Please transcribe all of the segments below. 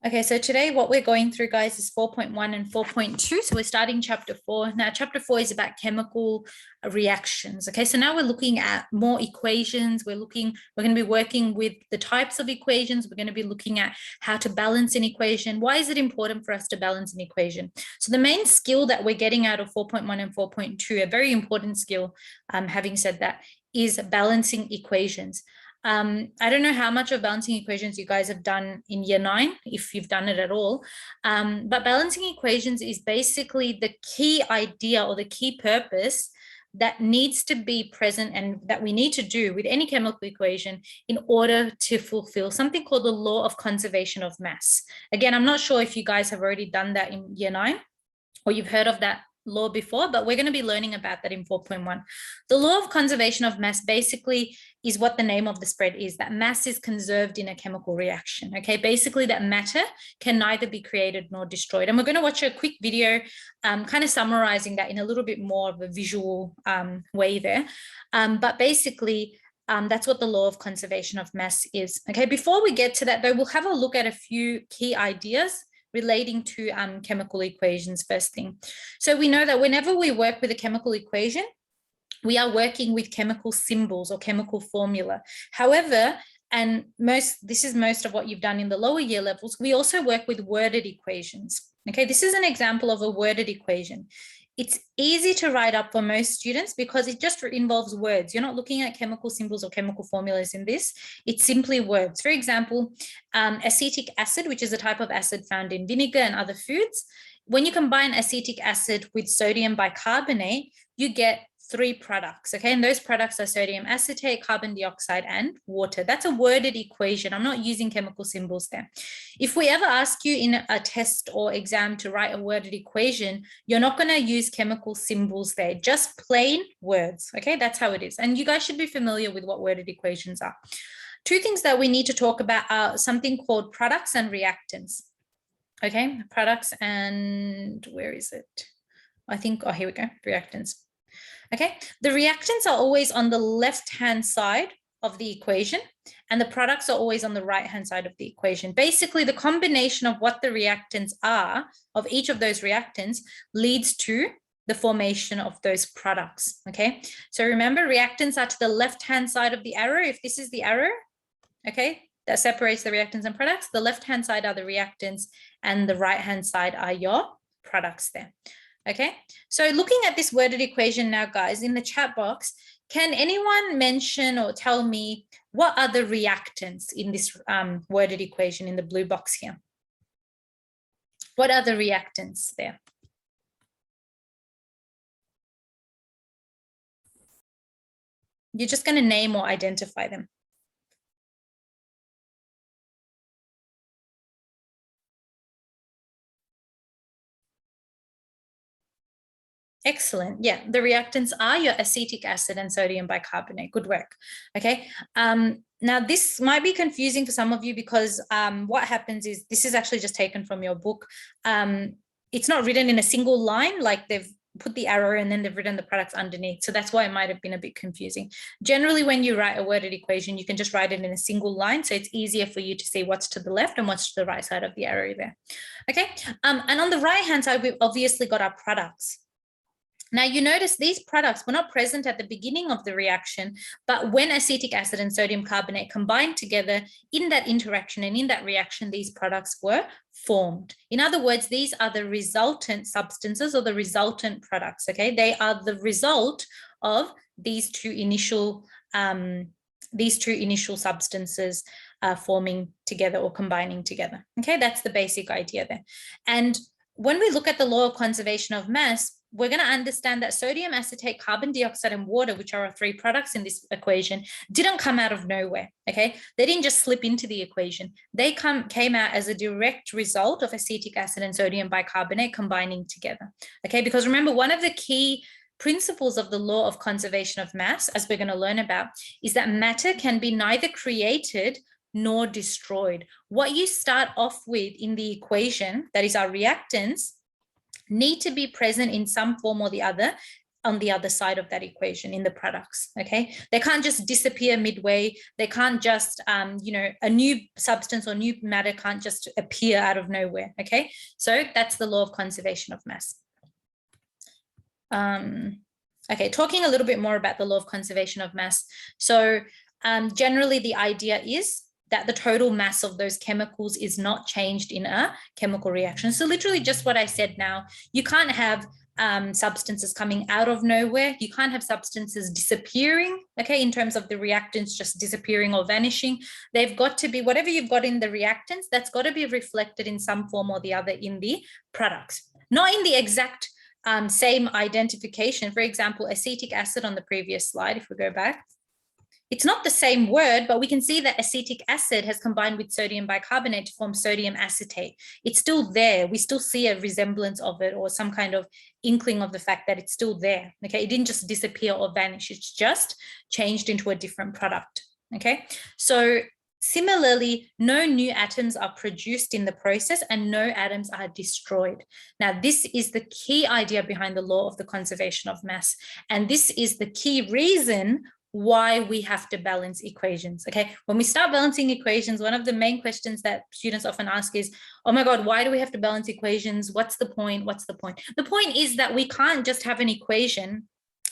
Okay, so today what we're going through, guys, is 4.1 and 4.2. So we're starting chapter 4. Now, chapter 4 is about chemical reactions. Okay, so now we're looking at more equations. We're going to be working with the types of equations. We're going to be looking at how to balance an equation. Why is it important for us to balance an equation? So the main skill that we're getting out of 4.1 and 4.2, a very important skill, having said that, is balancing equations. I don't know how much of balancing equations you guys have done in year 9, if you've done it at all. But balancing equations is basically the key idea or the key purpose that needs to be present and that we need to do with any chemical equation in order to fulfill something called the law of conservation of mass. Again, I'm not sure if you guys have already done that in year 9 or you've heard of that law before, but we're going to be learning about that in 4.1. The law of conservation of mass basically is what the name of the spread is, that mass is conserved in a chemical reaction. Okay, basically that matter can neither be created nor destroyed. And we're going to watch a quick video kind of summarizing that in a little bit more of a visual way there. But basically, that's what the law of conservation of mass is. Okay, before we get to that though, we'll have a look at a few key ideas relating to chemical equations first thing. So we know that whenever we work with a chemical equation, we are working with chemical symbols or chemical formula. However, and this is most of what you've done in the lower year levels, we also work with worded equations. Okay, this is an example of a worded equation. It's easy to write up for most students because it just involves words. You're not looking at chemical symbols or chemical formulas in this. It's simply words. For example, acetic acid, which is a type of acid found in vinegar and other foods. When you combine acetic acid with sodium bicarbonate, you get 3 products, okay? And those products are sodium acetate, carbon dioxide, and water. That's a worded equation. I'm not using chemical symbols there. If we ever ask you in a test or exam to write a worded equation, you're not going to use chemical symbols there, just plain words, okay? That's how it is. And you guys should be familiar with what worded equations are. 2 things that we need to talk about are something called products and reactants. Okay, products and where is it? I think, oh, here we go, reactants. Okay, the reactants are always on the left-hand side of the equation and the products are always on the right-hand side of the equation. Basically, the combination of what the reactants are, of each of those reactants, leads to the formation of those products, okay? So remember, reactants are to the left-hand side of the arrow. If this is the arrow, okay, that separates the reactants and products, the left-hand side are the reactants and the right-hand side are your products there. Okay, so looking at this worded equation now, guys, in the chat box, can anyone mention or tell me what are the reactants in this worded equation in the blue box here? What are the reactants there? You're just going to name or identify them. Excellent. Yeah, the reactants are your acetic acid and sodium bicarbonate. Good work. Okay. Now, this might be confusing for some of you because what happens is this is actually just taken from your book. It's not written in a single line, like they've put the arrow and then they've written the products underneath. So that's why it might have been a bit confusing. Generally, when you write a worded equation, you can just write it in a single line. So it's easier for you to see what's to the left and what's to the right side of the arrow there. Okay. And on the right-hand side, we've obviously got our products. Now, you notice these products were not present at the beginning of the reaction, but when acetic acid and sodium carbonate combined together in that interaction and in that reaction, these products were formed. In other words, these are the resultant substances or the resultant products, okay? They are the result of these two initial substances forming together or combining together, okay? That's the basic idea there. And when we look at the law of conservation of mass, we're going to understand that sodium acetate, carbon dioxide, and water, which are our 3 products in this equation, didn't come out of nowhere, okay? They didn't just slip into the equation. They came out as a direct result of acetic acid and sodium bicarbonate combining together, okay? Because remember, one of the key principles of the law of conservation of mass, as we're going to learn about, is that matter can be neither created nor destroyed. What you start off with in the equation, that is our reactants, need to be present in some form or the other on the other side of that equation in the products, okay? They can't just disappear midway. They can't just, a new substance or new matter can't just appear out of nowhere, okay? So that's the law of conservation of mass. Okay, talking a little bit more about the law of conservation of mass. So generally the idea is that the total mass of those chemicals is not changed in a chemical reaction. So literally just what I said now, you can't have substances coming out of nowhere. You can't have substances disappearing, okay, in terms of the reactants just disappearing or vanishing. They've got to be, whatever you've got in the reactants, that's got to be reflected in some form or the other in the products, not in the exact same identification. For example, acetic acid on the previous slide, if we go back, it's not the same word, but we can see that acetic acid has combined with sodium bicarbonate to form sodium acetate. It's still there. We still see a resemblance of it or some kind of inkling of the fact that it's still there. Okay, it didn't just disappear or vanish. It's just changed into a different product. Okay, so similarly, no new atoms are produced in the process and no atoms are destroyed. Now, this is the key idea behind the law of the conservation of mass. And this is the key reason why we have to balance equations. Okay, when we start balancing equations, one of the main questions that students often ask is, oh my God, why do we have to balance equations? What's the point? What's the point? The point is that we can't just have an equation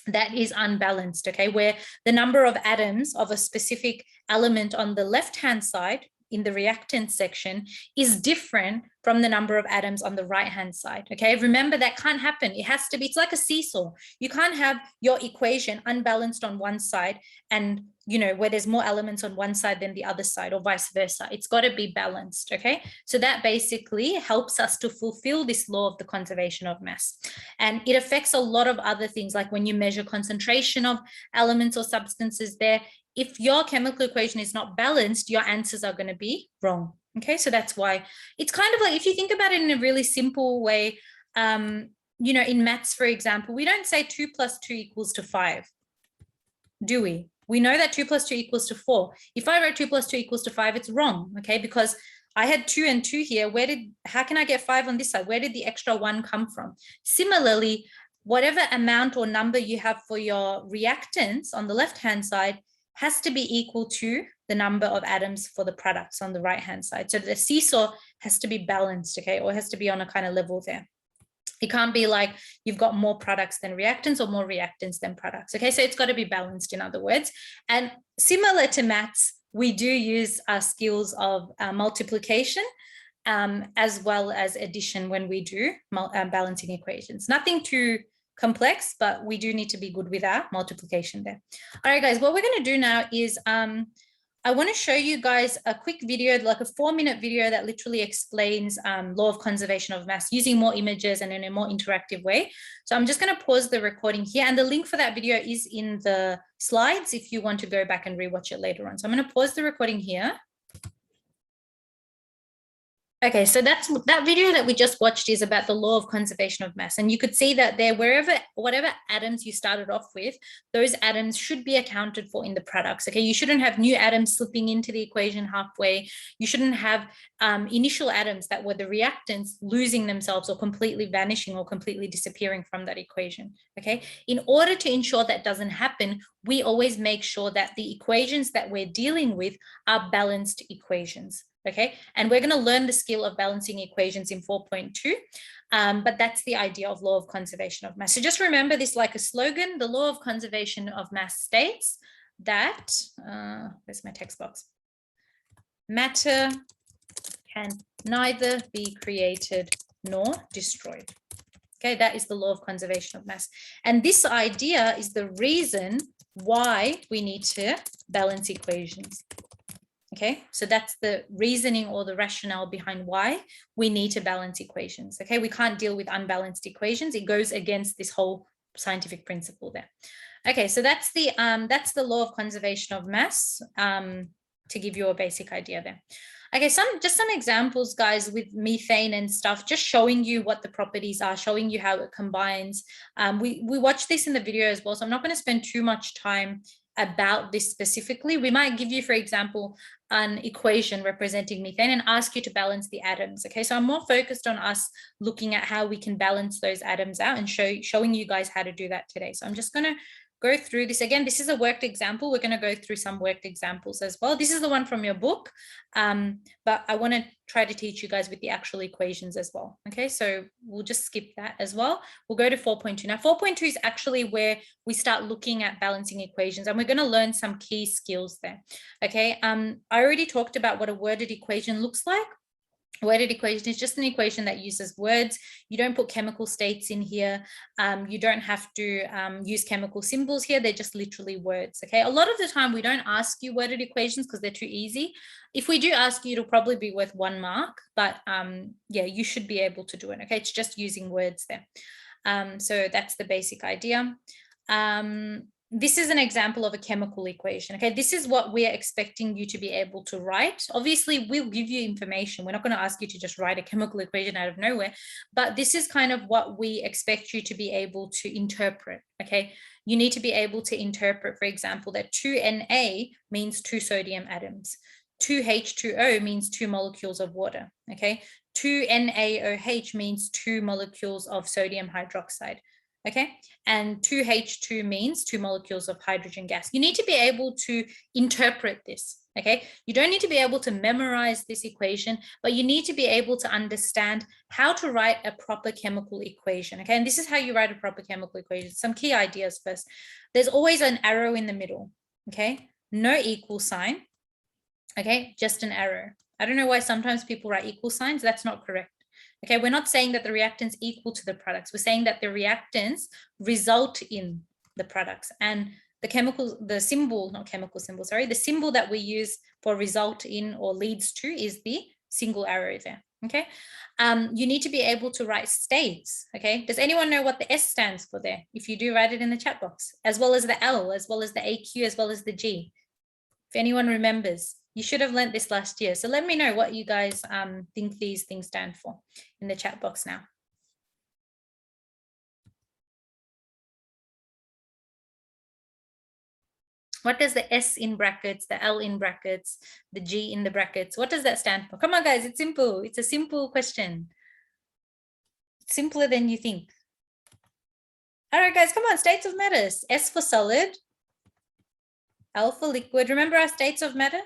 that is unbalanced, okay, where the number of atoms of a specific element on the left-hand side in the reactant section is different from the number of atoms on the right-hand side, okay? Remember, that can't happen. It has to be, it's like a seesaw. You can't have your equation unbalanced on one side and, where there's more elements on one side than the other side or vice versa. It's got to be balanced, okay? So that basically helps us to fulfill this law of the conservation of mass. And it affects a lot of other things, like when you measure concentration of elements or substances there, if your chemical equation is not balanced, your answers are going to be wrong. Okay, so that's why it's kind of like, if you think about it in a really simple way, in maths, for example, we don't say 2 + 2 = 5, do we? We know that 2 + 2 = 4. If I wrote 2 + 2 = 5, it's wrong, okay? Because I had 2 and 2 here. How can I get 5 on this side? Where did the extra 1 come from? Similarly, whatever amount or number you have for your reactants on the left-hand side has to be equal to the number of atoms for the products on the right-hand side. So the seesaw has to be balanced, okay, or has to be on a kind of level there. It can't be like you've got more products than reactants or more reactants than products, okay? So it's got to be balanced, in other words. And similar to maths, we do use our skills of multiplication as well as addition when we do balancing equations. Nothing too complex, but we do need to be good with our multiplication there. All right, guys, what we're going to do now is I want to show you guys a quick video, like a 4-minute video that literally explains law of conservation of mass using more images and in a more interactive way. So I'm just going to pause the recording here, and the link for that video is in the slides if you want to go back and rewatch it later on. So I'm going to pause the recording here. Okay, so that video that we just watched is about the law of conservation of mass. And you could see that there, whatever atoms you started off with, those atoms should be accounted for in the products. Okay, you shouldn't have new atoms slipping into the equation halfway. You shouldn't have initial atoms that were the reactants losing themselves or completely vanishing or completely disappearing from that equation. Okay, in order to ensure that doesn't happen, we always make sure that the equations that we're dealing with are balanced equations. Okay, and we're going to learn the skill of balancing equations in 4.2, but that's the idea of law of conservation of mass. So just remember this like a slogan. The law of conservation of mass states that, where's my text box? Matter can neither be created nor destroyed. Okay, that is the law of conservation of mass. And this idea is the reason why we need to balance equations. Okay, so that's the reasoning or the rationale behind why we need to balance equations. Okay, we can't deal with unbalanced equations. It goes against this whole scientific principle there. Okay, so that's the law of conservation of mass, to give you a basic idea there. Okay, just some examples, guys, with methane and stuff, just showing you what the properties are, showing you how it combines. We watched this in the video as well, so I'm not going to spend too much time about this specifically. We might give you, for example, an equation representing methane and ask you to balance the atoms. Okay, so I'm more focused on us looking at how we can balance those atoms out and showing you guys how to do that today. So I'm just going to go through this again. This is a worked example. We're going to go through some worked examples as well. This is the one from your book, but I want to try to teach you guys with the actual equations as well. Okay, so we'll just skip that as well. We'll go to 4.2. Now 4.2 is actually where we start looking at balancing equations, and we're going to learn some key skills there. Okay, I already talked about what a worded equation looks like. Worded equation is just an equation that uses words. You don't put chemical states in here. You don't have to use chemical symbols here. They're just literally words. Okay. A lot of the time we don't ask you worded equations because they're too easy. If we do ask you, it'll probably be worth 1 mark, but yeah, you should be able to do it. Okay. It's just using words there. So that's the basic idea. This is an example of a chemical equation. Okay, this is what we are expecting you to be able to write. Obviously, we'll give you information. We're not going to ask you to just write a chemical equation out of nowhere, but this is kind of what we expect you to be able to interpret. Okay, you need to be able to interpret, for example, that 2Na means 2 sodium atoms. 2H2O means 2 molecules of water. Okay, 2NaOH means 2 molecules of sodium hydroxide. Okay, and 2H2 means 2 molecules of hydrogen gas. You need to be able to interpret this. Okay, you don't need to be able to memorize this equation, but you need to be able to understand how to write a proper chemical equation. Okay, and this is how you write a proper chemical equation. Some key ideas first. There's always an arrow in the middle. Okay, no equal sign. Okay, just an arrow. I don't know why sometimes people write equal signs. That's not correct. Okay, we're not saying that the reactants equal to the products. We're saying that the reactants result in the products, and the chemical, the symbol, not chemical symbol, sorry, the symbol that we use for result in or leads to is the single arrow there. Okay, you need to be able to write states. Okay, does anyone know what the S stands for there? If you do, write it in the chat box, as well as the L, as well as the AQ, as well as the G. If anyone remembers. You should have learned this last year. So let me know what you guys think these things stand for in the chat box now. What does the S in brackets, the L in brackets, the G in the brackets, what does that stand for? Come on, guys, it's simple. It's a simple question. It's simpler than you think. All right, guys, come on, states of matter. S for solid, L for liquid. Remember our states of matter?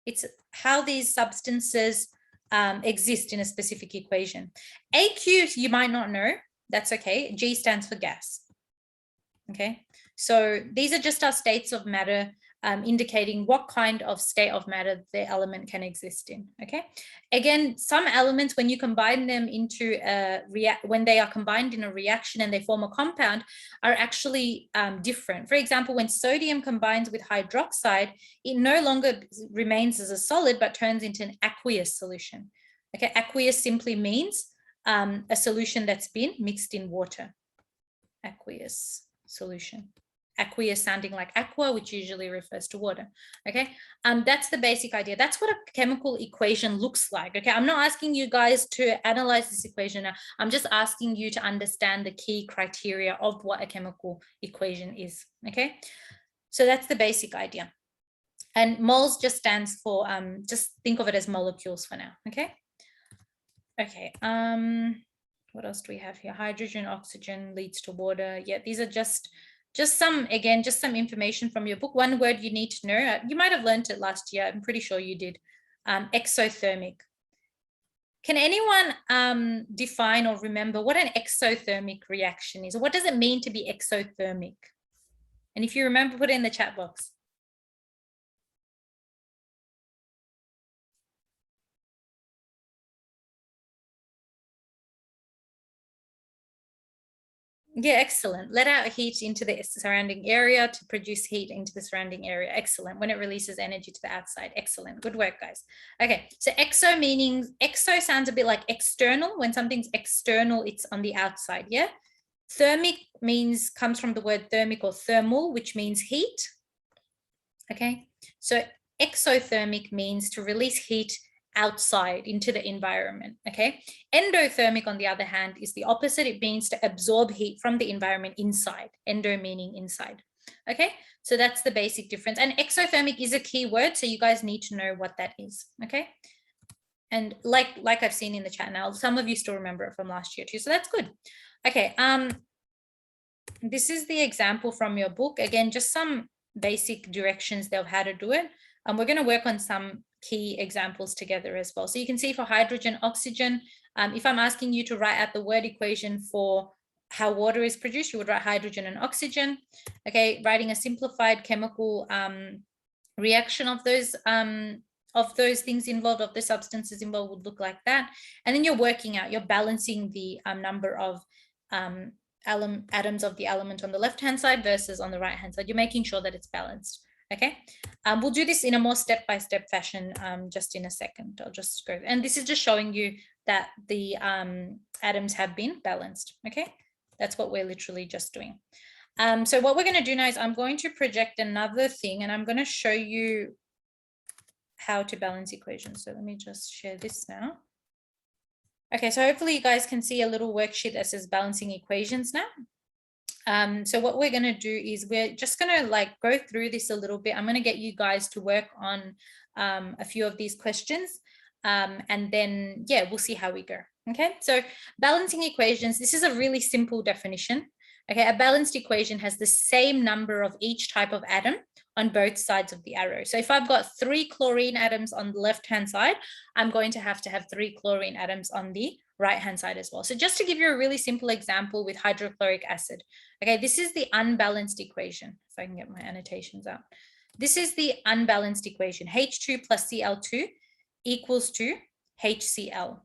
It's how these substances exist in a specific equation. AQ, you might not know. That's okay. G stands for gas. Okay, so these are just our states of matter, indicating what kind of state of matter the element can exist in. Okay, again, some elements, when you combine them into when they are combined in a reaction and they form a compound, are actually different. For example, when sodium combines with hydroxide, it no longer remains as a solid but turns into an aqueous solution. Okay, aqueous simply means a solution that's been mixed in water. Aqueous solution. Aqueous sounding like aqua, which usually refers to water. Okay, that's the basic idea. That's what a chemical equation looks like. Okay, I'm not asking you guys to analyze this equation now. I'm just asking you to understand the key criteria of what a chemical equation is. Okay, so that's the basic idea. And moles just stands for, just think of it as molecules for now. Okay. Okay. What else do we have here? Hydrogen, oxygen leads to water. Yeah, these are just some, again, just some information from your book. One word you need to know, you might have learned it last year. I'm pretty sure you did. Exothermic. Can anyone define or remember what an exothermic reaction is? What does it mean to be exothermic? And if you remember, put it in the chat box. Yeah, excellent. Let out heat into the surrounding area to produce heat into the surrounding area. Excellent. When it releases energy to the outside. Excellent. Good work, guys. Okay, so exo meaning, exo sounds a bit like external. When something's external, it's on the outside, yeah? Thermic means, comes from the word thermic or thermal, which means heat. Okay, so exothermic means to release heat outside into the environment. Okay, endothermic, on the other hand, is the opposite. It means to absorb heat from the environment inside. Endo meaning inside. Okay, so that's the basic difference. And exothermic is a key word, so you guys need to know what that is. Okay, and like I've seen in the chat now, some of you still remember it from last year too, so that's good. Okay, this is the example from your book. Again, just some basic directions of how to do it. And we're going to work on some key examples together as well. So you can see for hydrogen, oxygen, if I'm asking you to write out the word equation for how water is produced, you would write hydrogen and oxygen. Okay, writing a simplified chemical reaction of those things involved, of the substances involved, would look like that. And then you're working out, you're balancing the number of atoms of the element on the left-hand side versus on the right-hand side. You're making sure that it's balanced. Okay, we'll do this in a more step-by-step fashion just in a second. I'll just go, and this is just showing you that the atoms have been balanced. Okay, that's what we're literally just doing. So what we're going to do now is I'm going to project another thing, and I'm going to show you how to balance equations. So let me just share this now. Okay, so hopefully you guys can see a little worksheet that says balancing equations now. So what we're going to do is we're just going to like go through this a little bit. I'm going to get you guys to work on a few of these questions, and then yeah, we'll see how we go. Okay, so balancing equations, this is a really simple definition. Okay, a balanced equation has the same number of each type of atom on both sides of the arrow. So if I've got 3 chlorine atoms on the left-hand side, I'm going to have 3 chlorine atoms on the right-hand side as well. So just to give you a really simple example with hydrochloric acid. Okay, this is the unbalanced equation. If I can get my annotations out. This is the unbalanced equation. H2 plus Cl2 equals to HCl.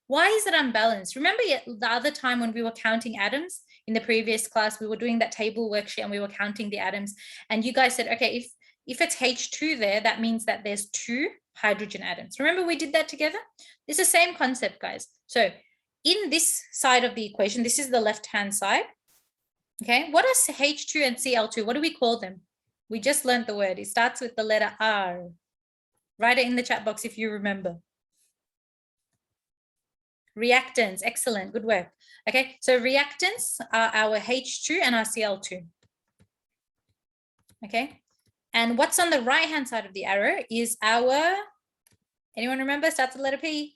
Why is it unbalanced? Remember the other time when we were counting atoms in the previous class, we were doing that table worksheet and we were counting the atoms, and you guys said, okay, if it's H2 there, that means that there's 2 hydrogen atoms. Remember we did that together? It's the same concept, guys. So in this side of the equation, this is the left-hand side. Okay, what are H2 and Cl2? What do we call them? We just learned the word. It starts with the letter R. Write it in the chat box if you remember. Reactants, excellent, good work. Okay, so reactants are our H2 and our Cl2. Okay, and what's on the right-hand side of the arrow is our, anyone remember, starts with the letter P?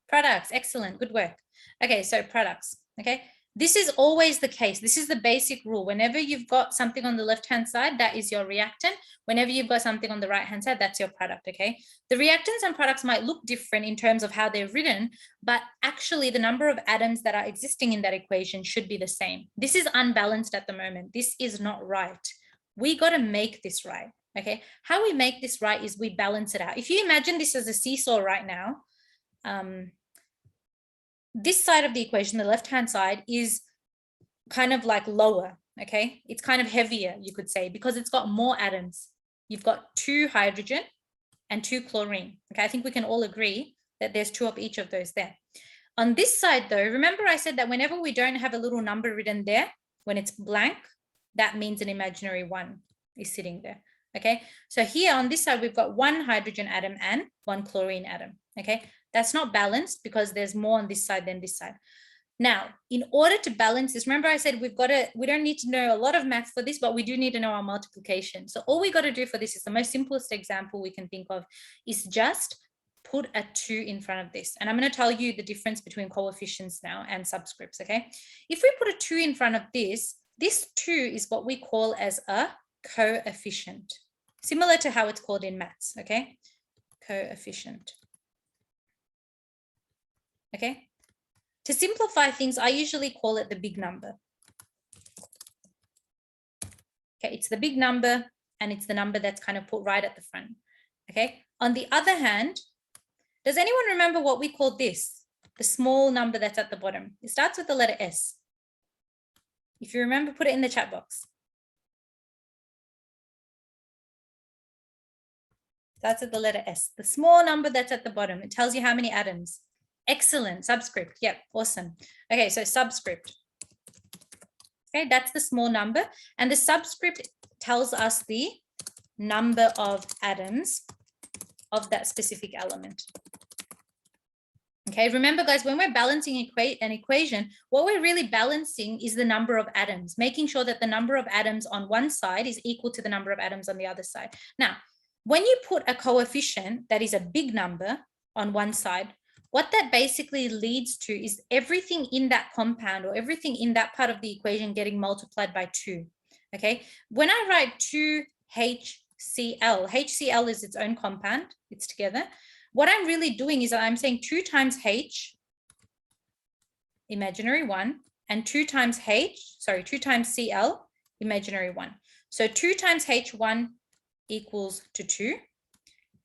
Products, excellent, good work. Okay, so products, okay. This is always the case. This is the basic rule. Whenever you've got something on the left-hand side, that is your reactant. Whenever you've got something on the right-hand side, that's your product, okay? The reactants and products might look different in terms of how they're written, but actually the number of atoms that are existing in that equation should be the same. This is unbalanced at the moment. This is not right. We got to make this right, okay? How we make this right is we balance it out. If you imagine this as a seesaw right now, this side of the equation, the left-hand side, is kind of like lower, okay? It's kind of heavier, you could say, because it's got more atoms. You've got 2 hydrogen and 2 chlorine, okay? I think we can all agree that there's 2 of each of those there. On this side though, remember I said that whenever we don't have a little number written there, when it's blank, that means an imaginary 1 is sitting there, okay? So here on this side, we've got 1 hydrogen atom and 1 chlorine atom, okay? That's not balanced because there's more on this side than this side. Now, in order to balance this, remember I said we don't need to know a lot of math for this, but we do need to know our multiplication. So all we got to do for this is the most simplest example we can think of is just put a 2 in front of this. And I'm going to tell you the difference between coefficients now and subscripts, okay? If we put a 2 in front of this 2 is what we call as a coefficient, similar to how it's called in maths, okay? Coefficient. Okay, to simplify things, I usually call it the big number. Okay, it's the big number and it's the number that's kind of put right at the front. Okay, on the other hand, does anyone remember what we called this? The small number that's at the bottom. It starts with the letter S. If you remember, put it in the chat box. Starts with the letter S. The small number that's at the bottom. It tells you how many atoms. Excellent, subscript. Yep, awesome. Okay, so subscript. Okay, that's the small number. And the subscript tells us the number of atoms of that specific element. Okay, remember guys, when we're balancing an equation, what we're really balancing is the number of atoms, making sure that the number of atoms on one side is equal to the number of atoms on the other side. Now, when you put a coefficient that is a big number on one side, what that basically leads to is everything in that compound or everything in that part of the equation getting multiplied by 2. Okay, when I write 2HCl, HCl is its own compound, it's together. What I'm really doing is I'm saying 2 times H, imaginary 1, and 2 times Cl, imaginary 1. So 2 times H1 equals to 2.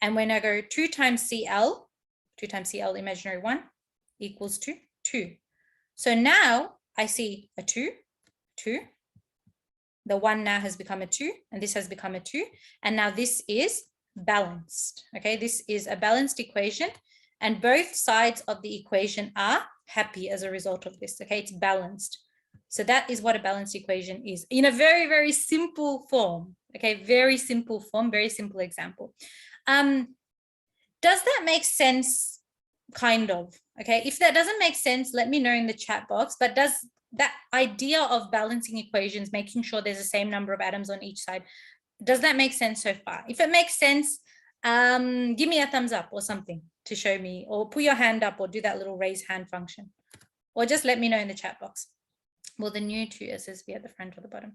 And when I go 2 times Cl, imaginary 1, equals to 2. So now I see a 2, 2. The 1 now has become a 2, and this has become a 2. And now this is balanced. Okay, this is a balanced equation, and both sides of the equation are happy as a result of this. Okay, it's balanced. So that is what a balanced equation is in a very, very simple form. Okay, very simple form, very simple example. Does that make sense? Kind of. Okay, if that doesn't make sense, let me know in the chat box. But does that idea of balancing equations, making sure there's the same number of atoms on each side, does that make sense so far? If it makes sense, give me a thumbs up or something to show me, or put your hand up or do that little raise hand function, or just let me know in the chat box. Will the new 2 S's be at the front or the bottom?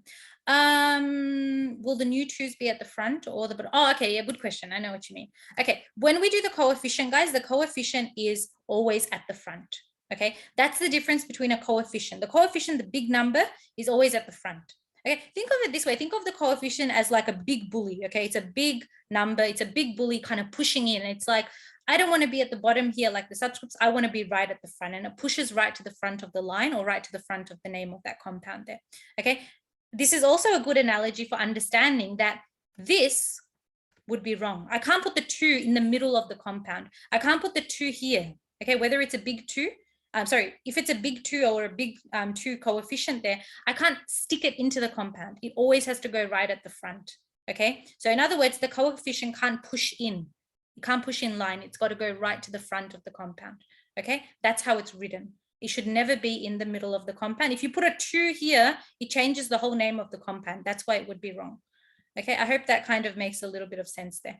Will the new 2's be at the front or the bottom? Oh, okay, yeah, good question. I know what you mean. Okay, when we do the coefficient, guys, the coefficient is always at the front. Okay, that's the difference between a coefficient. The coefficient, the big number, is always at the front. Okay, think of it this way. Think of the coefficient as like a big bully. Okay, it's a big number. It's a big bully kind of pushing in. It's like, I don't want to be at the bottom here like the subscripts. I want to be right at the front, and it pushes right to the front of the line or right to the front of the name of that compound there. Okay, this is also a good analogy for understanding that this would be wrong. I can't put the 2 in the middle of the compound. I can't put the 2 here. Okay, whether it's a big 2, if it's a big 2 or a big 2 coefficient there, I can't stick it into the compound. It always has to go right at the front. Okay, so in other words, the coefficient can't push in. It can't push in line. It's got to go right to the front of the compound. Okay, that's how it's written. It should never be in the middle of the compound. If you put a 2 here, it changes the whole name of the compound. That's why it would be wrong. Okay, I hope that kind of makes a little bit of sense there.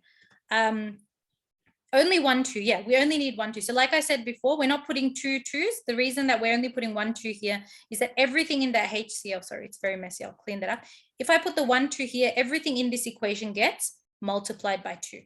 Only 1 2, yeah, we only need 1 2. So like I said before, we're not putting 2 2's. The reason that we're only putting 1 2 here is that everything in that HCl, sorry, it's very messy, I'll clean that up. If I put the 1 2 here, everything in this equation gets multiplied by 2.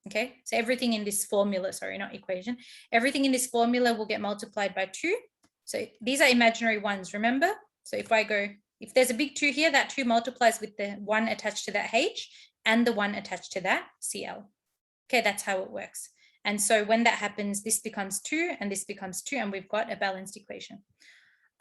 Okay, so everything in this formula, sorry, not equation, everything in this formula will get multiplied by 2. So these are imaginary ones, remember? So if I go, if there's a big 2 here, that 2 multiplies with the 1 attached to that H and the 1 attached to that Cl. Okay, that's how it works. And so when that happens, this becomes 2 and this becomes 2, and we've got a balanced equation.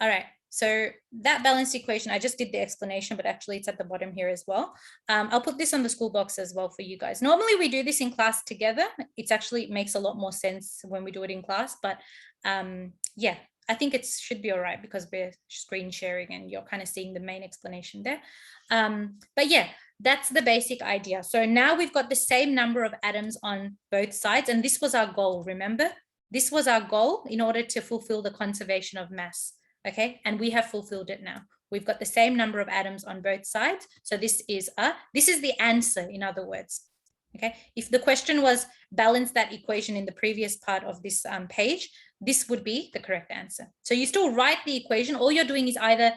All right, so that balanced equation, I just did the explanation, but actually it's at the bottom here as well. I'll put this on the school box as well for you guys. Normally we do this in class together. It makes a lot more sense when we do it in class, but yeah, I think it should be all right because we're screen sharing and you're kind of seeing the main explanation there. But yeah, that's the basic idea. So now we've got the same number of atoms on both sides, and this was our goal, remember? This was our goal in order to fulfill the conservation of mass, okay? And we have fulfilled it now. We've got the same number of atoms on both sides. So this is the answer, in other words, okay? If the question was balance that equation in the previous part of this page, this would be the correct answer. So you still write the equation. All you're doing is either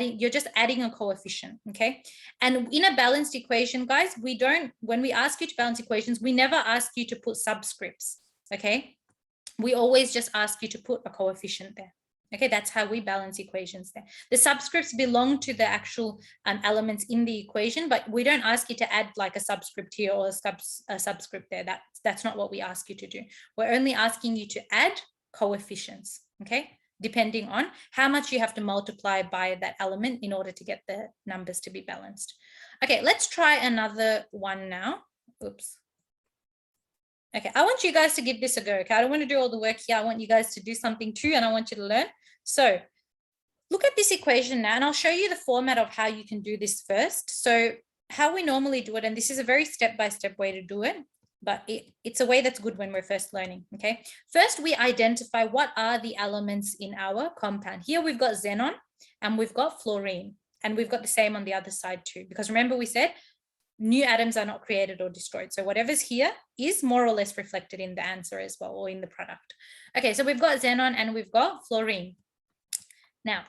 you're just adding a coefficient, okay? And in a balanced equation, guys, when we ask you to balance equations, we never ask you to put subscripts, okay? We always just ask you to put a coefficient there. Okay, that's how we balance equations there. The subscripts belong to the actual elements in the equation, but we don't ask you to add like a subscript here or a subscript there. That's not what we ask you to do. We're only asking you to add coefficients, okay? Depending on how much you have to multiply by that element in order to get the numbers to be balanced. Okay, let's try another one now. Oops. Okay, I want you guys to give this a go, okay? I don't want to do all the work here. I want you guys to do something too, and I want you to learn. So look at this equation now, and I'll show you the format of how you can do this first. So how we normally do it, and this is a very step-by-step way to do it. but it's a way that's good when we're first learning, okay? First, we identify what are the elements in our compound. Here we've got xenon and we've got fluorine, and we've got the same on the other side too, because remember we said new atoms are not created or destroyed. So whatever's here is more or less reflected in the answer as well, or in the product. Okay, so we've got xenon and we've got fluorine. Now,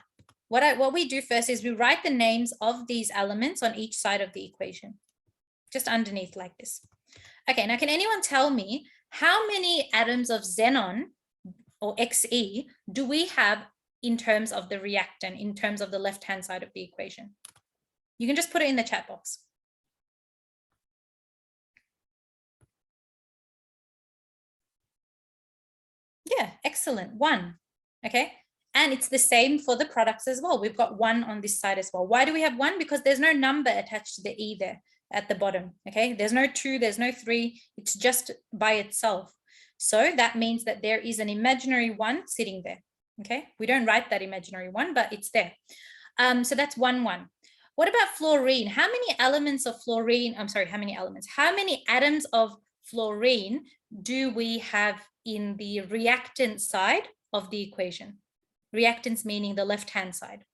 what we do first is we write the names of these elements on each side of the equation, just underneath like this. Okay, now can anyone tell me how many atoms of xenon or Xe do we have in terms of the reactant, in terms of the left-hand side of the equation? You can just put it in the chat box. Yeah, excellent. 1. Okay. And it's the same for the products as well. We've got 1 on this side as well. Why do we have 1? Because there's no number attached to the E there at the bottom. Okay. There's no 2, there's no 3. It's just by itself. So that means that there is an imaginary 1 sitting there. Okay. We don't write that imaginary 1, but it's there. So that's 1, 1. What about fluorine? How many elements of fluorine? I'm sorry, how many elements? How many atoms of fluorine do we have in the reactant side of the equation? Reactants meaning the left-hand side.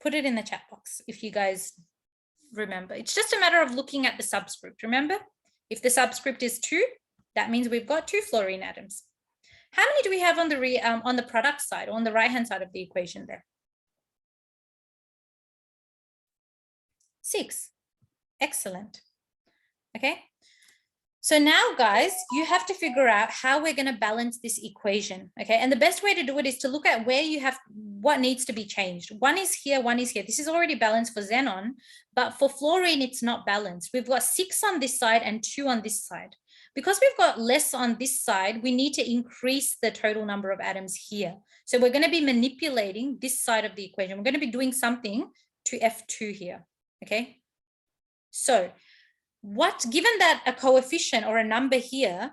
Put it in the chat box if you guys remember. It's just a matter of looking at the subscript. Remember, if the subscript is 2, that means we've got 2 fluorine atoms. How many do we have on the product side, or on the right-hand side of the equation there? 6. Excellent. Okay. So now, guys, you have to figure out how we're going to balance this equation, okay? And the best way to do it is to look at where you have what needs to be changed. 1 is here, 1 is here. This is already balanced for xenon, but for fluorine, it's not balanced. We've got 6 on this side and 2 on this side. Because we've got less on this side, we need to increase the total number of atoms here. So we're going to be manipulating this side of the equation. We're going to be doing something to F2 here, okay? So given that a coefficient or a number here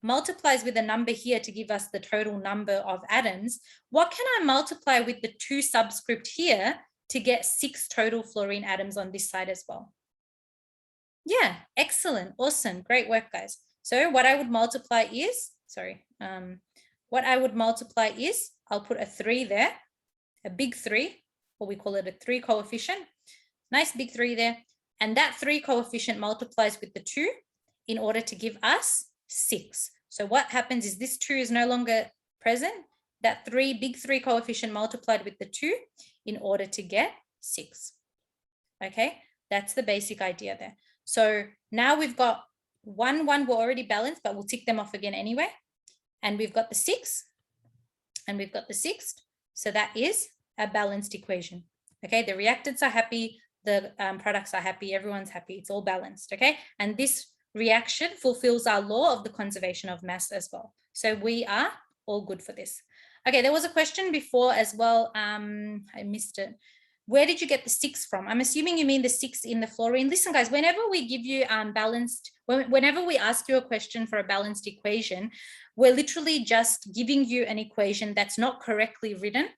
multiplies with a number here to give us the total number of atoms, what can I multiply with the 2 subscript here to get 6 total fluorine atoms on this side as well? Yeah, excellent, awesome, great work, guys. So what I would multiply is, I'll put a 3 there, a big 3, or we call it a 3 coefficient, nice big 3 there. And that 3 coefficient multiplies with the 2 in order to give us 6. So what happens is this 2 is no longer present. That big 3 coefficient multiplied with the 2 in order to get 6. Okay, that's the basic idea there. So now we've got 1, 1 were already balanced, but we'll tick them off again anyway. And we've got the 6 and we've got the 6. So that is a balanced equation. Okay, the reactants are happy. The products are happy, everyone's happy, it's all balanced, okay? And this reaction fulfills our law of the conservation of mass as well. So we are all good for this. Okay, there was a question before as well. I missed it. Where did you get the 6 from? I'm assuming you mean the 6 in the fluorine. Listen, guys, whenever we give you whenever we ask you a question for a balanced equation, we're literally just giving you an equation that's not correctly written,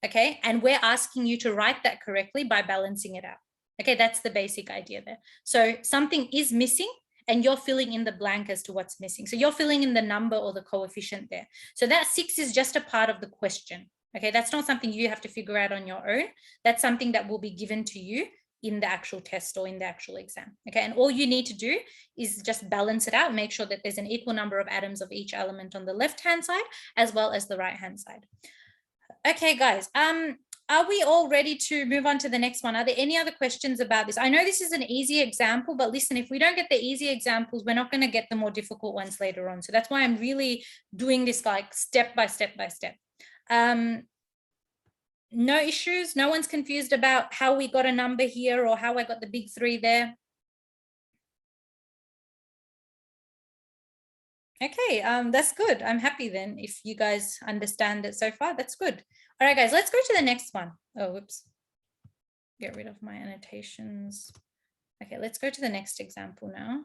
okay? And we're asking you to write that correctly by balancing it out. Okay, that's the basic idea there. So something is missing and you're filling in the blank as to what's missing. So you're filling in the number or the coefficient there. So that 6 is just a part of the question. Okay, that's not something you have to figure out on your own. That's something that will be given to you in the actual test or in the actual exam. Okay, and all you need to do is just balance it out, make sure that there's an equal number of atoms of each element on the left-hand side as well as the right-hand side. Okay, guys, are we all ready to move on to the next one? Are there any other questions about this? I know this is an easy example, but listen, if we don't get the easy examples, we're not going to get the more difficult ones later on. So that's why I'm really doing this like step by step by step. No issues? No one's confused about how we got a number here or how I got the big 3 there? Okay, that's good. I'm happy then if you guys understand it so far. That's good. All right, guys, let's go to the next one. Oh, whoops. Get rid of my annotations. Okay, let's go to the next example now.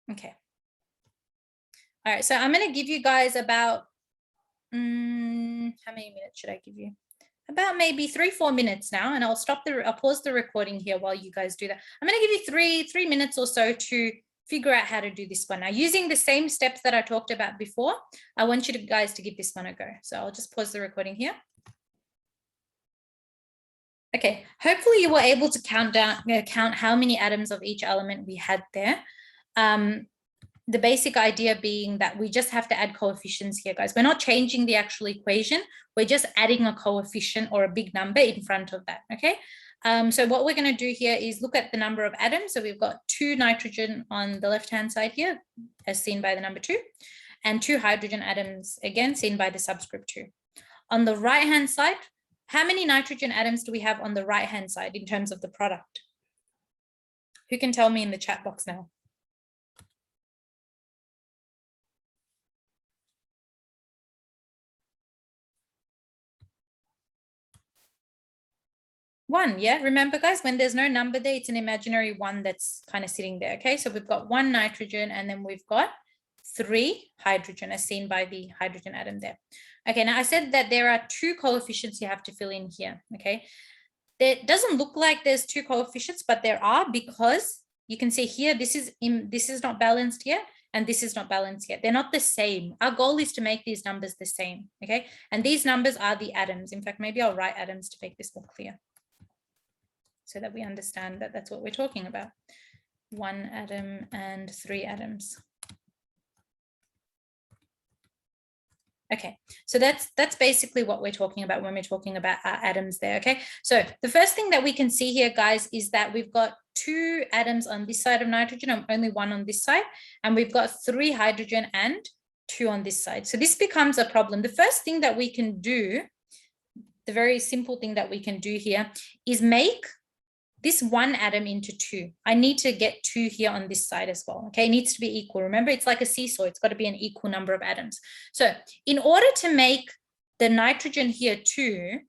Okay. All right, so I'm going to give you guys about, how many minutes should I give you? about maybe 3-4 minutes now, and I'll pause the recording here while you guys do that. I'm going to give you three minutes or so to figure out how to do this one. Now, using the same steps that I talked about before, I want you guys to give this one a go. So I'll just pause the recording here. Okay, hopefully you were able to count how many atoms of each element we had there. The basic idea being that we just have to add coefficients here, guys. We're not changing the actual equation. We're just adding a coefficient or a big number in front of that, okay? So what we're going to do here is look at the number of atoms. So we've got 2 nitrogen on the left-hand side here, as seen by the number 2, and 2 hydrogen atoms, again, seen by the subscript 2. On the right-hand side, how many nitrogen atoms do we have on the right-hand side in terms of the product? Who can tell me in the chat box now? 1, yeah? Remember, guys, when there's no number there, it's an imaginary 1 that's kind of sitting there, okay? So we've got 1 nitrogen, and then we've got 3 hydrogen, as seen by the hydrogen atom there. Okay, now I said that there are 2 coefficients you have to fill in here, okay? It doesn't look like there's 2 coefficients, but there are, because you can see here, this is not balanced yet, and this is not balanced yet. They're not the same. Our goal is to make these numbers the same, okay? And these numbers are the atoms. In fact, maybe I'll write atoms to make this more clear, so that we understand that that's what we're talking about. 1 atom and 3 atoms. Okay, so that's basically what we're talking about when we're talking about our atoms there, okay? So the first thing that we can see here, guys, is that we've got 2 atoms on this side of nitrogen and only 1 on this side, and we've got 3 hydrogen and 2 on this side. So this becomes a problem. The first thing that we can do, the very simple thing that we can do here, is make this 1 atom into 2. I need to get 2 here on this side as well, okay? It needs to be equal. Remember, it's like a seesaw. It's got to be an equal number of atoms. So in order to make the nitrogen here 2,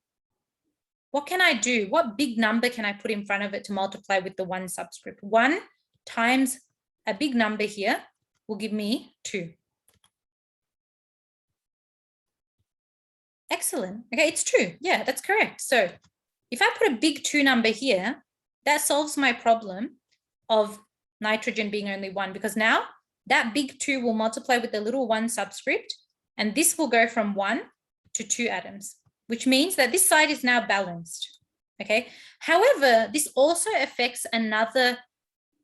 what can I do? What big number can I put in front of it to multiply with the 1 subscript? 1 times a big number here will give me 2. Excellent. Okay, it's 2. Yeah, that's correct. So if I put a big 2 number here, that solves my problem of nitrogen being only 1, because now that big 2 will multiply with the little 1 subscript, and this will go from 1 to 2 atoms, which means that this side is now balanced, okay? However, this also affects another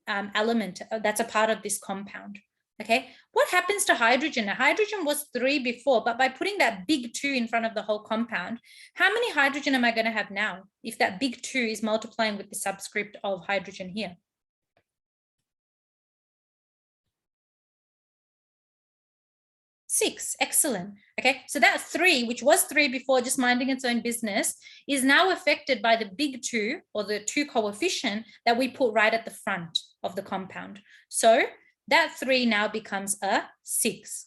element that's a part of this compound, okay? What happens to hydrogen? Now, hydrogen was 3 before, but by putting that big 2 in front of the whole compound, how many hydrogen am I going to have now if that big 2 is multiplying with the subscript of hydrogen here? 6. Excellent. Okay, so that 3, which was 3 before, just minding its own business, is now affected by the big 2, or the 2 coefficient that we put right at the front of the compound. So that 3 now becomes a 6,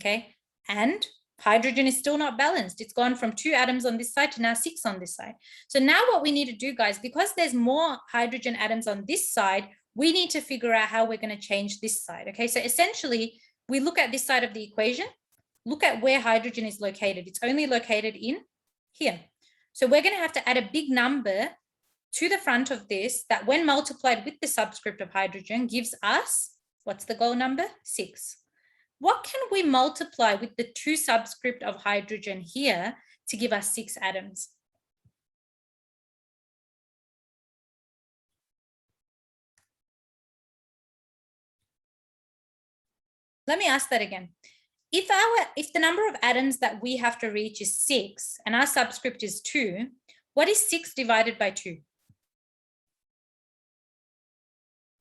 okay? And hydrogen is still not balanced. It's gone from 2 atoms on this side to now 6 on this side. So now what we need to do, guys, because there's more hydrogen atoms on this side, we need to figure out how we're going to change this side, okay? So essentially, we look at this side of the equation, look at where hydrogen is located. It's only located in here. So we're going to have to add a big number to the front of this that, when multiplied with the subscript of hydrogen, gives us, what's the goal number? 6. What can we multiply with the 2 subscript of hydrogen here to give us 6 atoms? Let me ask that again. If the number of atoms that we have to reach is 6 and our subscript is 2, what is 6 divided by 2?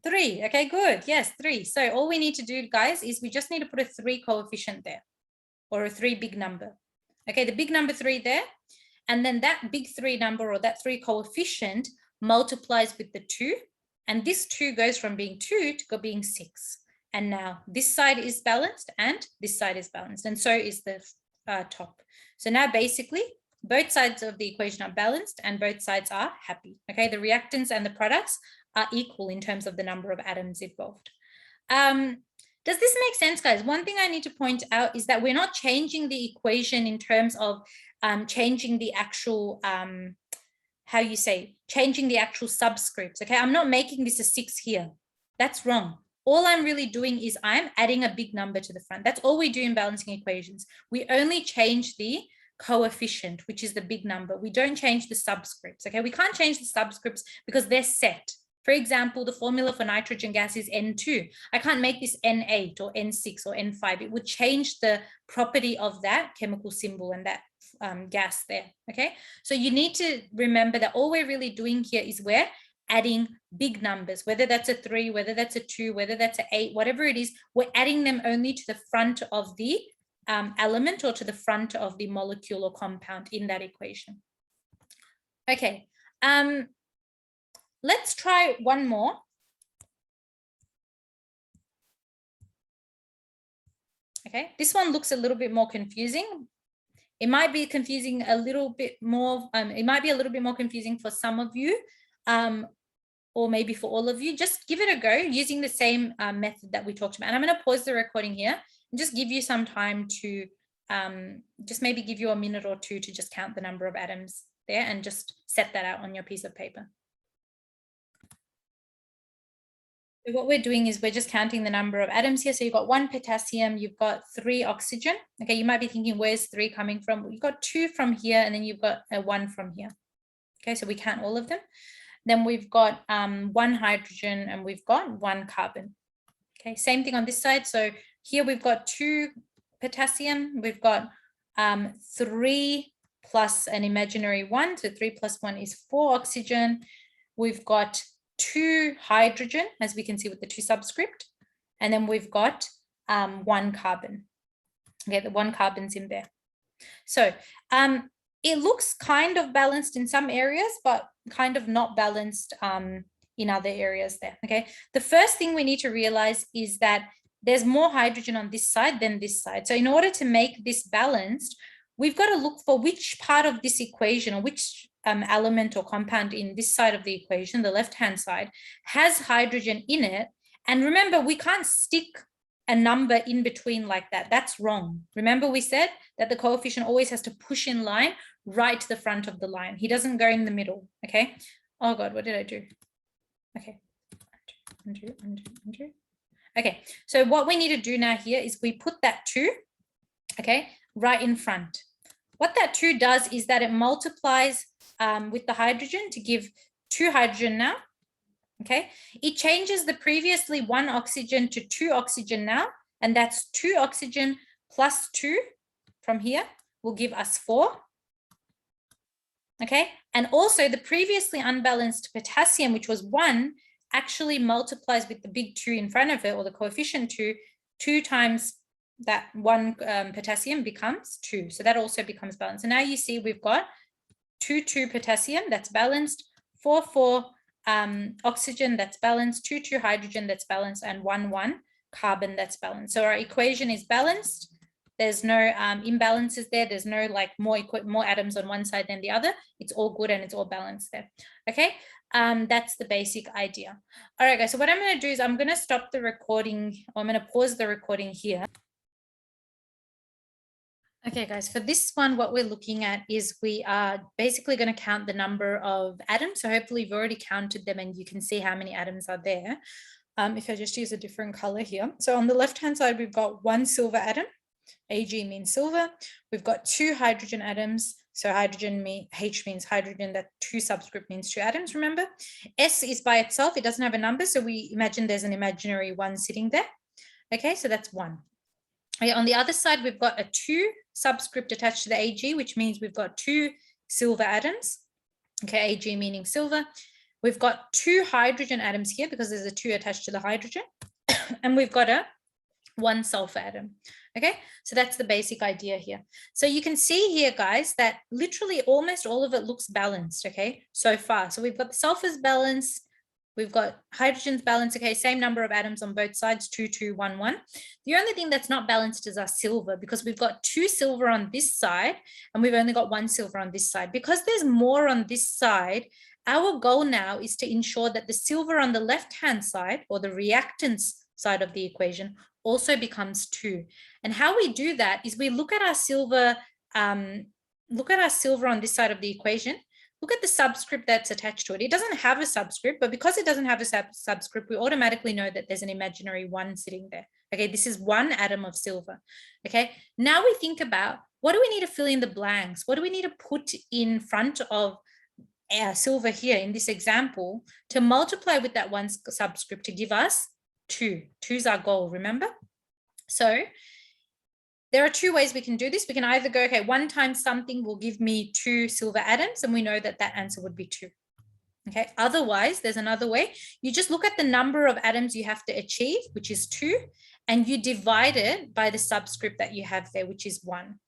3. Okay, good. Yes, 3. So all we need to do, guys, is we just need to put a 3 coefficient there, or a 3 big number. Okay, the big number 3 there, and then that big 3 number, or that 3 coefficient, multiplies with the 2, and this 2 goes from being 2 to being 6. And now this side is balanced and this side is balanced, and so is the top. So now basically both sides of the equation are balanced and both sides are happy. Okay, the reactants and the products are equal in terms of the number of atoms involved. Does Does this make sense, guys? One thing I need to point out is that we're not changing the equation in terms of changing the actual, changing the actual subscripts, okay? I'm not making this a 6 here. That's wrong. All I'm really doing is I'm adding a big number to the front. That's all we do in balancing equations. We only change the coefficient, which is the big number. We don't change the subscripts, okay? We can't change the subscripts because they're set. For example, the formula for nitrogen gas is N2. I can't make this N8 or N6 or N5. It would change the property of that chemical symbol and that gas there, okay? So you need to remember that all we're really doing here is we're adding big numbers, whether that's a 3, whether that's a 2, whether that's an 8, whatever it is, we're adding them only to the front of the element or to the front of the molecule or compound in that equation. Okay, let's try one more. Okay, this one looks a little bit more confusing. It might be confusing a little bit more. It might be a little bit more confusing for some of you, or maybe for all of you. Just give it a go using the same method that we talked about. And I'm going to pause the recording here and just give you some time to just maybe give you a minute or two to just count the number of atoms there and just set that out on your piece of paper. So what we're doing is we're just counting the number of atoms here. So you've got 1 potassium, you've got 3 oxygen. Okay, you might be thinking, where's 3 coming from? Well, you've got 2 from here, and then you've got a 1 from here. Okay, so we count all of them. Then we've got 1 hydrogen and we've got 1 carbon. Okay, same thing on this side. So here we've got 2 potassium, we've got 3 plus an imaginary 1. So 3 plus 1 is 4 oxygen. We've got 2 hydrogen, as we can see with the 2 subscript, and then we've got 1 carbon. Okay, the 1 carbon's in there. So it looks kind of balanced in some areas, but kind of not balanced in other areas there. Okay, the first thing we need to realize is that there's more hydrogen on this side than this side. So in order to make this balanced, we've got to look for which part of this equation or which element or compound in this side of the equation, the left-hand side, has hydrogen in it. And remember, we can't stick a number in between like that. That's wrong. Remember, we said that the coefficient always has to push in line right to the front of the line. He doesn't go in the middle, okay? Oh God, what did I do? Okay, undo. Okay, so what we need to do now here is we put that 2, okay, right in front. What that 2 does is that it multiplies with the hydrogen to give 2 hydrogen now, okay? It changes the previously 1 oxygen to 2 oxygen now, and that's 2 oxygen plus 2 from here will give us 4, okay? And also the previously unbalanced potassium, which was 1, actually multiplies with the big 2 in front of it, or the coefficient 2 times that 1 potassium becomes 2. So that also becomes balanced. And now you see we've got 2 potassium, that's balanced, 4 oxygen, that's balanced, 2 hydrogen, that's balanced, and 1 carbon, that's balanced. So our equation is balanced. There's no imbalances there. There's no like more atoms on one side than the other. It's all good and it's all balanced there. Okay, that's the basic idea. All right, guys, so what I'm going to do is I'm going to stop the recording. I'm going to pause the recording here. Okay, guys, for this one, what we're looking at is we are basically going to count the number of atoms. So hopefully you've already counted them and you can see how many atoms are there. If I just use a different color here. So on the left-hand side, we've got 1 silver atom. Ag means silver. We've got 2 hydrogen atoms. So H means hydrogen, that 2 subscript means 2 atoms, remember? S is by itself, it doesn't have a number. So we imagine there's an imaginary 1 sitting there. Okay, so that's 1. Okay, on the other side, we've got a 2 subscript attached to the Ag, which means we've got 2 silver atoms. Okay, Ag meaning silver. We've got 2 hydrogen atoms here because there's a 2 attached to the hydrogen. And we've got a 1 sulfur atom. Okay, so that's the basic idea here. So you can see here, guys, that literally almost all of it looks balanced, okay, so far. So we've got the sulfurs balanced. We've got hydrogens balanced, okay, same number of atoms on both sides, 2, 2, 1, 1. The only thing that's not balanced is our silver, because we've got 2 silver on this side and we've only got 1 silver on this side. Because there's more on this side, our goal now is to ensure that the silver on the left-hand side, or the reactants side of the equation also becomes 2. And how we do that is we look at our silver, on this side of the equation. Look at the subscript that's attached to it. It doesn't have a subscript, but because it doesn't have a subscript, we automatically know that there's an imaginary 1 sitting there. Okay, this is 1 atom of silver. Okay, now we think about, what do we need to fill in the blanks? What do we need to put in front of silver here in this example to multiply with that 1 subscript to give us 2? 2 is our goal, remember? So there are 2 ways we can do this. We can either go, okay, 1 times something will give me 2 silver atoms, and we know that that answer would be 2. Okay, otherwise, there's another way. You just look at the number of atoms you have to achieve, which is 2, and you divide it by the subscript that you have there, which is 1.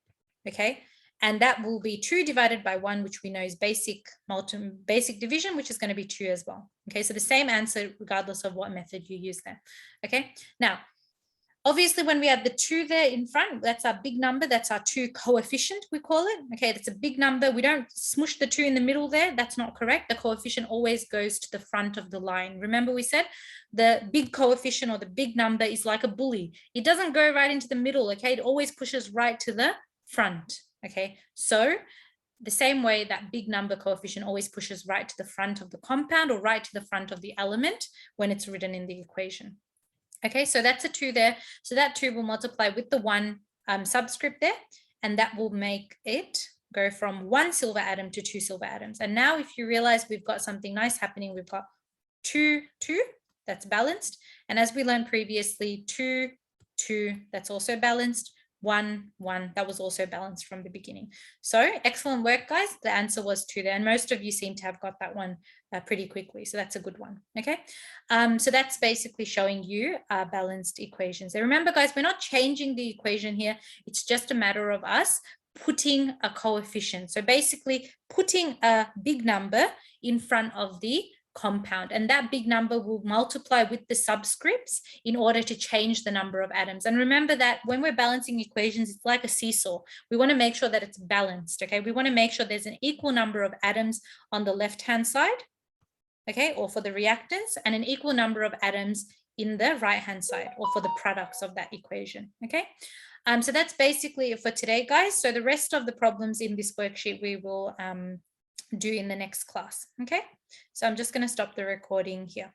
Okay, and that will be 2 divided by 1, which we know is basic division, which is going to be 2 as well. Okay, so the same answer regardless of what method you use there. Okay, now, obviously, when we have the 2 there in front, that's our big number. That's our 2 coefficient, we call it. Okay, that's a big number. We don't smush the 2 in the middle there. That's not correct. The coefficient always goes to the front of the line. Remember we said the big coefficient or the big number is like a bully. It doesn't go right into the middle, okay? It always pushes right to the front, okay? So the same way that big number coefficient always pushes right to the front of the compound or right to the front of the element when it's written in the equation. Okay, so that's a 2 there. So that 2 will multiply with the 1 subscript there, and that will make it go from 1 silver atom to 2 silver atoms. And now if you realize we've got something nice happening, we've got 2, 2, that's balanced. And as we learned previously, 2, 2, that's also balanced. 1, 1, that was also balanced from the beginning. So excellent work, guys. The answer was 2 there, and most of you seem to have got that one pretty quickly. So that's a good one. Okay, so that's basically showing you balanced equations. And remember, guys, we're not changing the equation here. It's just a matter of us putting a coefficient. So basically putting a big number in front of the compound, and that big number will multiply with the subscripts in order to change the number of atoms. And remember that when we're balancing equations, it's like a seesaw. We want to make sure that it's balanced. Okay, we want to make sure there's an equal number of atoms on the left hand side, okay, or for the reactants, and an equal number of atoms in the right hand side, or for the products of that equation. Okay, so that's basically it for today, guys. So the rest of the problems in this worksheet we will do in the next class. Okay, so I'm just going to stop the recording here.